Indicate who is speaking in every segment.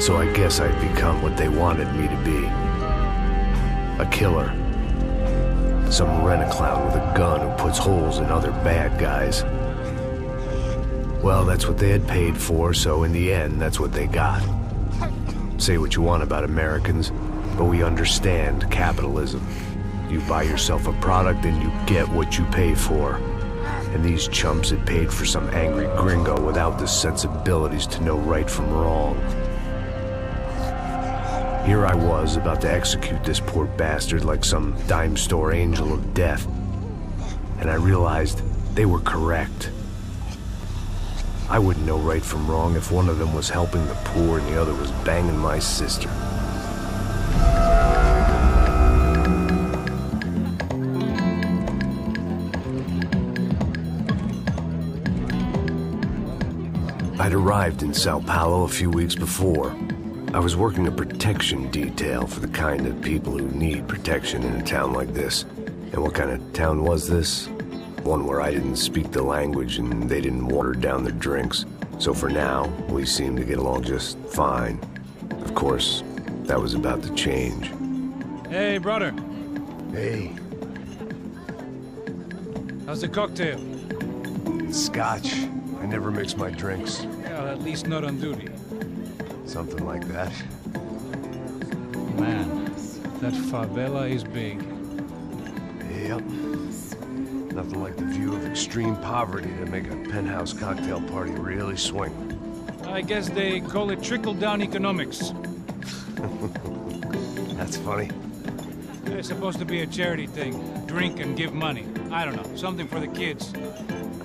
Speaker 1: So I guess I'd become what they wanted me to be. A killer. Some rent-a-clown with a gun who puts holes in other bad guys. Well, that's what they had paid for, so in the end, that's what they got. Say what you want about Americans, but we understand capitalism. You buy yourself a product and you get what you pay for. And these chumps had paid for some angry gringo without the sensibilities to know right from wrong. Here I was, about to execute this poor bastard like some dime store angel of death. And I realized they were correct. I wouldn't know right from wrong if one of them was helping the poor and the other was banging my sister. I'd arrived in Sao Paulo a few weeks before. I was working a protection detail for the kind of people who need protection in a town like this. And what kind of town was this? One where I didn't speak the language and they didn't water down their drinks. So for now, we seemed to get along just fine. Of course, that was about to change.
Speaker 2: Hey, brother.
Speaker 1: Hey.
Speaker 2: How's the cocktail?
Speaker 1: Scotch. I never mix my drinks.
Speaker 2: Well, at least not on duty.
Speaker 1: Something like that.
Speaker 2: Man, that favela is big.
Speaker 1: Yep. Nothing like the view of extreme poverty to make a penthouse cocktail party really swing.
Speaker 2: I guess they call it trickle-down economics.
Speaker 1: That's funny.
Speaker 2: It's supposed to be a charity thing. Drink and give money. I don't know, something for the kids.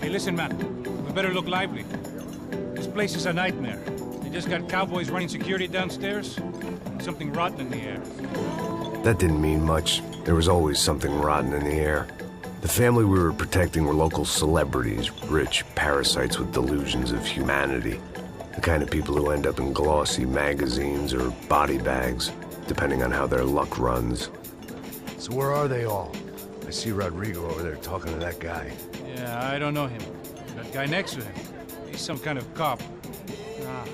Speaker 2: Hey, listen, man. We better look lively. This place is a nightmare. They just got cowboys running security downstairs. And something rotten in the air.
Speaker 1: That didn't mean much. There was always something rotten in the air. The family we were protecting were local celebrities, rich parasites with delusions of humanity. The kind of people who end up in glossy magazines or body bags, depending on how their luck runs. So where are they all? I see Rodrigo over there talking to that guy.
Speaker 2: Yeah, I don't know him. That guy next to him. He's some kind of cop.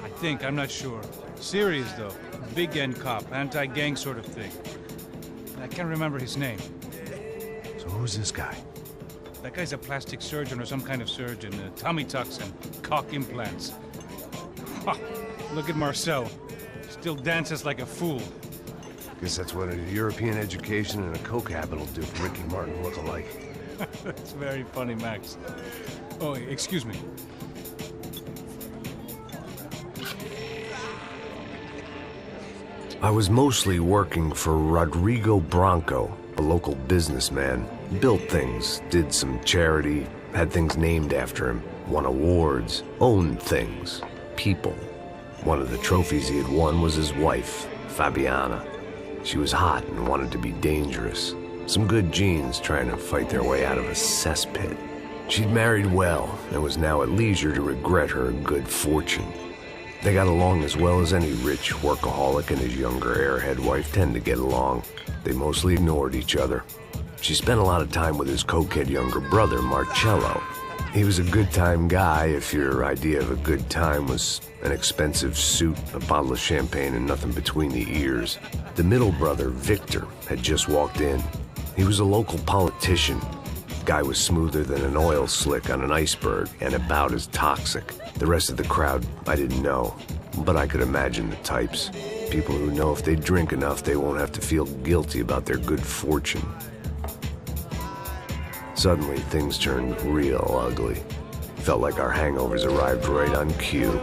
Speaker 2: I think, I'm not sure. Serious, though. Big-end cop, anti-gang sort of thing. I can't remember his name.
Speaker 1: So who's this guy?
Speaker 2: That guy's a plastic surgeon or some kind of surgeon. Tummy tucks and cock implants. Look at Marcel. Still dances like a fool.
Speaker 1: Guess that's what a European education and a coke habit will do for Ricky Martin look-alike.
Speaker 2: That's very funny, Max. Oh, excuse me.
Speaker 1: I was mostly working for Rodrigo Branco, a local businessman. Built things, did some charity, had things named after him, won awards, owned things, people. One of the trophies he had won was his wife, Fabiana. She was hot and wanted to be dangerous. Some good genes trying to fight their way out of a cesspit. She'd married well and was now at leisure to regret her good fortune. They got along as well as any rich workaholic and his younger airhead wife tend to get along. They mostly ignored each other. She spent a lot of time with his cokehead younger brother, Marcello. He was a good-time guy if your idea of a good time was an expensive suit, a bottle of champagne, and nothing between the ears. The middle brother, Victor, had just walked in. He was a local politician. Guy was smoother than an oil slick on an iceberg and about as toxic. The rest of the crowd, I didn't know, but I could imagine the types. People who know if they drink enough, they won't have to feel guilty about their good fortune. Suddenly, things turned real ugly. Felt like our hangovers arrived right on cue.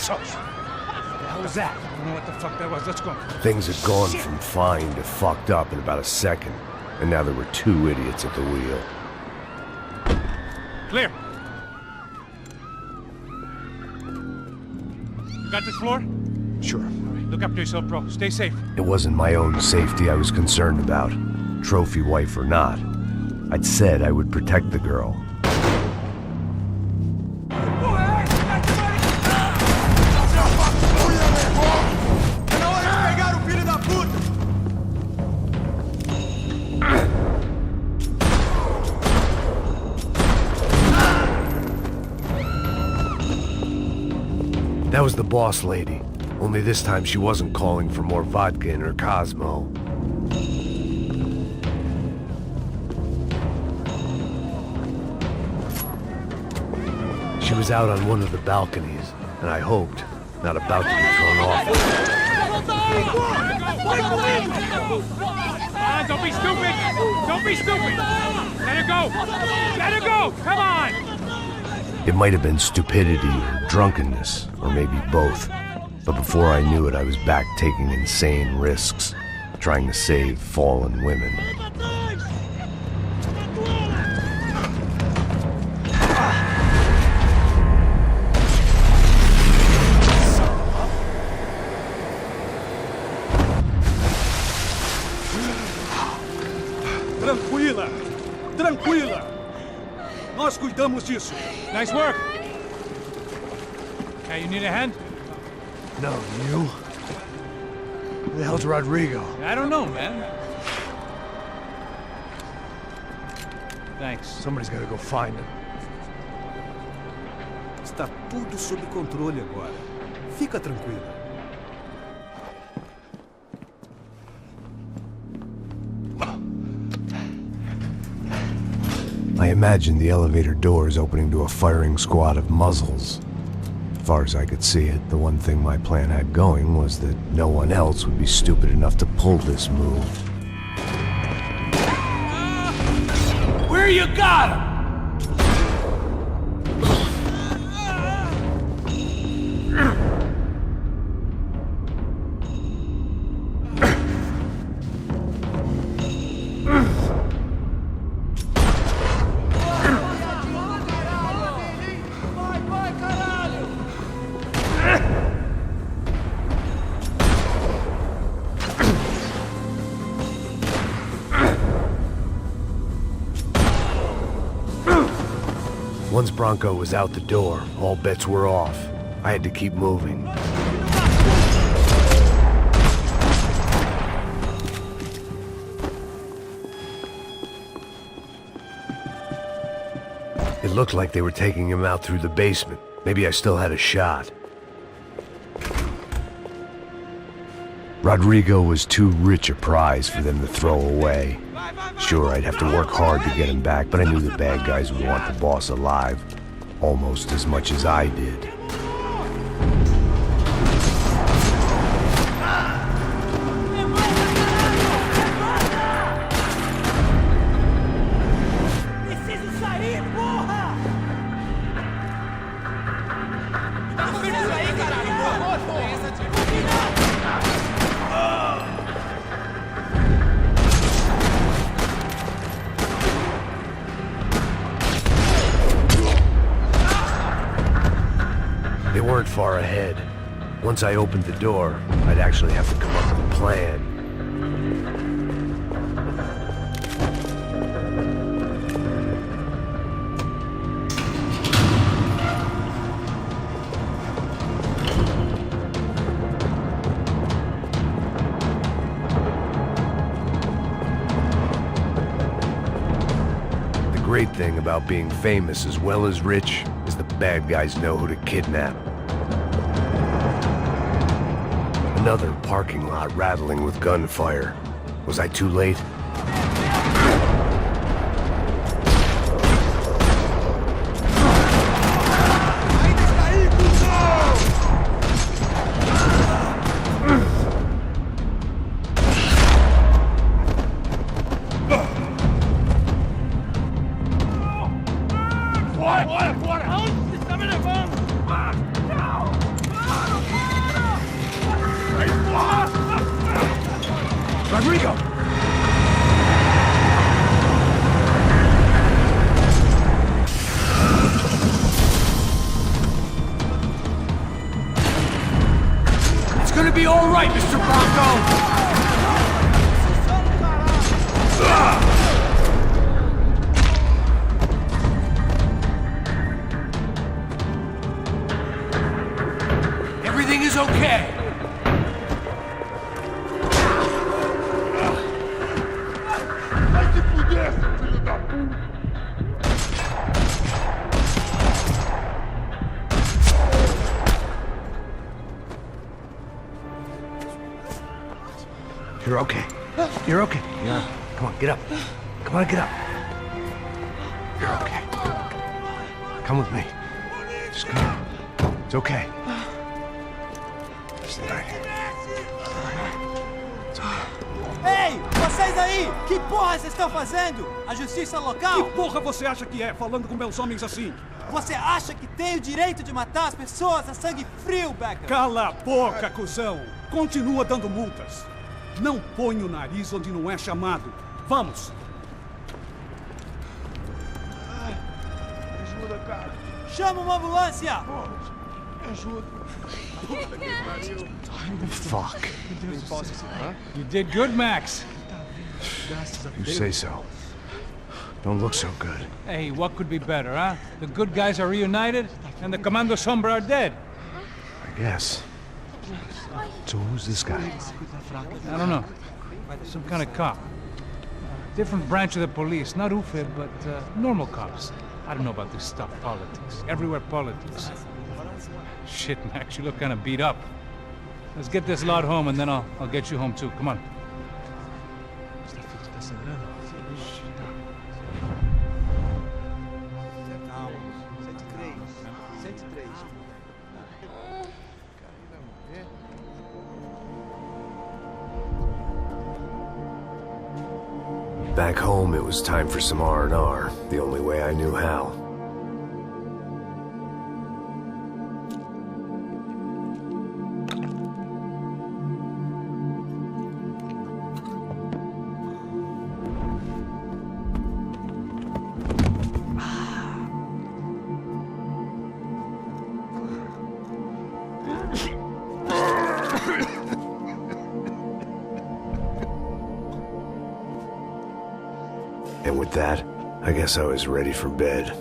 Speaker 2: What the hell was that? I don't know what the fuck that was. Let's go.
Speaker 1: Things had gone from fine to fucked up in about a second, and now there were two idiots at the wheel.
Speaker 2: Clear. Got this floor?
Speaker 1: Sure.
Speaker 2: All right, look after yourself, bro. Stay safe.
Speaker 1: It wasn't my own safety I was concerned about, trophy wife or not. I'd said I would protect the girl. That was the boss lady. Only this time she wasn't calling for more vodka in her Cosmo. She was out on one of the balconies, and I hoped, not about to be thrown off.
Speaker 2: Don't be stupid! Don't be stupid! Let her go! Let her go! Come on!
Speaker 1: It might have been stupidity or drunkenness, or maybe both. But before I knew it, I was back taking insane risks, trying to save fallen women.
Speaker 3: Tranquila! Tranquila! Nós cuidamos disso.
Speaker 2: Nice work! Hey, you need a hand?
Speaker 1: No, you? Who the hell's Rodrigo?
Speaker 2: I don't know, man. Thanks.
Speaker 1: Somebody's gotta go find him.
Speaker 3: Está tudo sob controle agora. Fica tranquila.
Speaker 1: I imagined the elevator doors opening to a firing squad of muzzles. As far as I could see it, the one thing my plan had going was that no one else would be stupid enough to pull this move.
Speaker 3: Where you got him?
Speaker 1: Once Bronco was out the door, all bets were off. I had to keep moving. It looked like they were taking him out through the basement. Maybe I still had a shot. Rodrigo was too rich a prize for them to throw away. Sure, I'd have to work hard to get him back, but I knew the bad guys would want the boss alive almost as much as I did. They weren't far ahead. Once I opened the door, I'd actually have to come up with a plan. The great thing about being famous as well as rich is the bad guys know who to kidnap. Another parking lot rattling with gunfire. Was I too late? Rodrigo!
Speaker 3: It's gonna be all right, Mr. Bronco!
Speaker 1: Everything is okay.
Speaker 4: Vai se fuder, seu filho da puta!
Speaker 1: You're okay. You're okay. Yeah. Come on, get up. Come on, get up. You're okay. Come with me. Just come. It's okay. Stay right here. It's okay.
Speaker 5: Ei, vocês aí! Que porra vocês estão fazendo? A justiça local?
Speaker 3: Que porra você acha que é, falando com meus homens assim?
Speaker 5: Você acha que tem o direito de matar as pessoas a sangue frio, Becker?
Speaker 3: Cala a boca, cuzão! Continua dando multas. Não põe o nariz onde não é chamado. Vamos!
Speaker 4: Ajuda, cara!
Speaker 5: Chama uma ambulância!
Speaker 4: Me ajuda! Puta que pariu!
Speaker 1: Fuck.
Speaker 2: You did good, Max.
Speaker 1: You say so. Don't look so good.
Speaker 2: Hey, what could be better, huh? The good guys are reunited, and the Commando Sombra are dead.
Speaker 1: I guess. So who's this guy?
Speaker 2: I don't know. Some kind of cop. Different branch of the police. Not UFE, but normal cops. I don't know about this stuff, politics. Everywhere politics. Shit, Max, you look kind of beat up. Let's get this lot home, and then I'll get you home too. Come on.
Speaker 1: Back home, it was time for some R&R, the only way I knew how. And with that, I guess I was ready for bed.